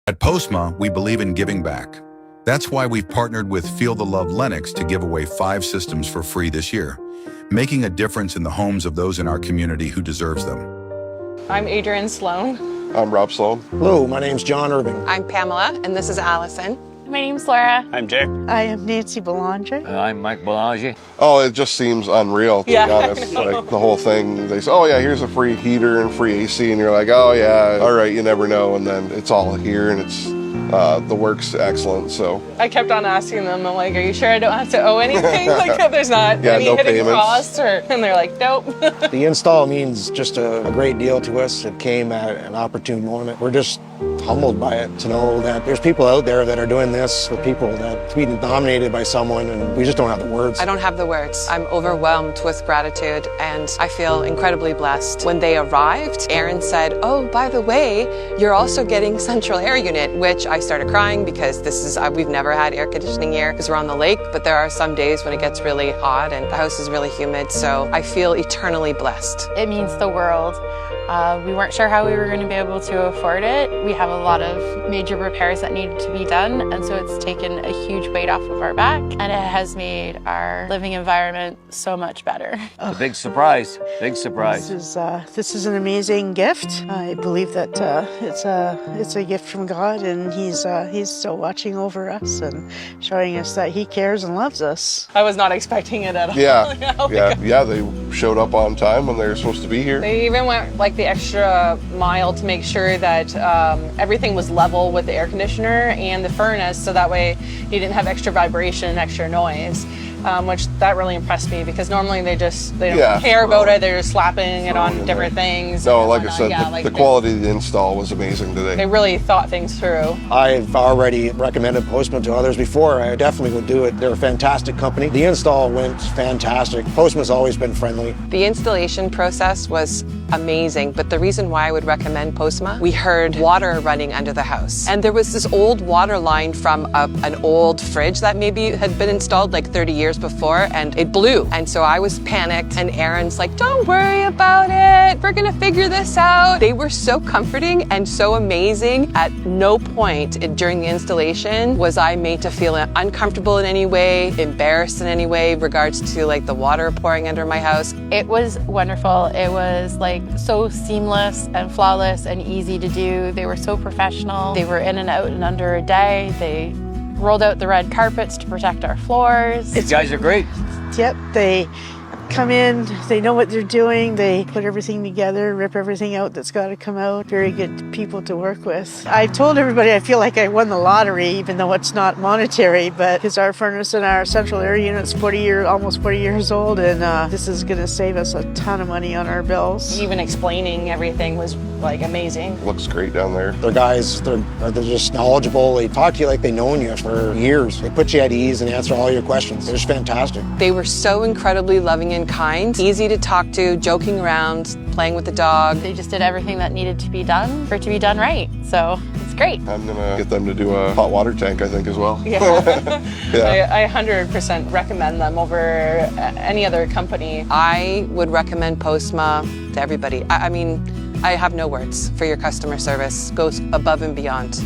At Postma, we believe in giving back. That's why we've partnered with Feel the Love Lennox to give away 5 systems for free this year, making a difference in the homes of those in our community who deserves them. I'm Adrienne Sloan. I'm Rob Sloan. Hello, my name's John Irving. I'm Pamela, and this is Allison. My name's Laura. I'm Jake. I am Nancy Belanger. I'm Mike Belanger. Oh, it just seems unreal, to be honest. Like the whole thing, they say, oh yeah, here's a free heater and free AC, and you're like, oh yeah, all right, you never know, and then it's all here, and it's the work's excellent. So I kept on asking them, I'm like, are you sure I don't have to owe anything? Like, there's not any no hidden payments. costs? And they're like, nope. The install means just a great deal to us. It came at an opportune moment. We're just humbled by it to know that there's people out there that are doing this for people that we nominated by someone, and we just don't have the words. I don't have the words. I'm overwhelmed with gratitude, and I feel incredibly blessed. When they arrived, Aaron said, oh, by the way, you're also getting central air unit, which I started crying because we've never had air conditioning here because we're on the lake, but there are some days when it gets really hot and the house is really humid, so I feel eternally blessed. It means the world. We weren't sure how we were going to be able to afford it. We have a lot of major repairs that needed to be done, and so it's taken a huge weight off of our back, and it has made our living environment so much better. A big surprise. Big surprise. This is an amazing gift. I believe that it's a gift from God, and He's still watching over us and showing us that He cares and loves us. I was not expecting it at all. Yeah, they showed up on time when they were supposed to be here. They even went like the extra mile to make sure that everything was level with the air conditioner and the furnace, so that way you didn't have extra vibration and extra noise. Which that really impressed me because normally they don't care about it. They're just slapping it on different things. No, like I said, the quality of the install was amazing today. They really thought things through. I've already recommended Postma to others before. I definitely would do it. They're a fantastic company. The install went fantastic. Postma's always been friendly. The installation process was amazing, but the reason why I would recommend Postma, we heard water running under the house. And there was this old water line from an old fridge that maybe had been installed like 30 years before, and it blew. And so I was panicked, and Aaron's like, don't worry about it. We're gonna figure this out. They were so comforting and so amazing. At no point during the installation was I made to feel uncomfortable in any way, embarrassed in any way, regards to like the water pouring under my house. It was wonderful. It was like so seamless and flawless and easy to do. They were so professional. They were in and out in under a day. They rolled out the red carpets to protect our floors. These guys are great. Yep, they come in, they know what they're doing, they put everything together, rip everything out that's got to come out. Very good people to work with. I've told everybody I feel like I won the lottery, even though it's not monetary, but because our furnace and our central air unit's almost 40 years old, and this is going to save us a ton of money on our bills. Even explaining everything was like amazing. Looks great down there. They're guys, they're just knowledgeable. They talk to you like they've known you for years. They put you at ease and answer all your questions. They're just fantastic. They were so incredibly loving and kind, easy to talk to, joking around, playing with the dog. They just did everything that needed to be done for it to be done right. So it's great. I'm gonna get them to do a hot water tank, I think, as well. Yeah. I 100% recommend them over any other company. I would recommend Postma to everybody. I mean, I have no words for your customer service. Goes above and beyond.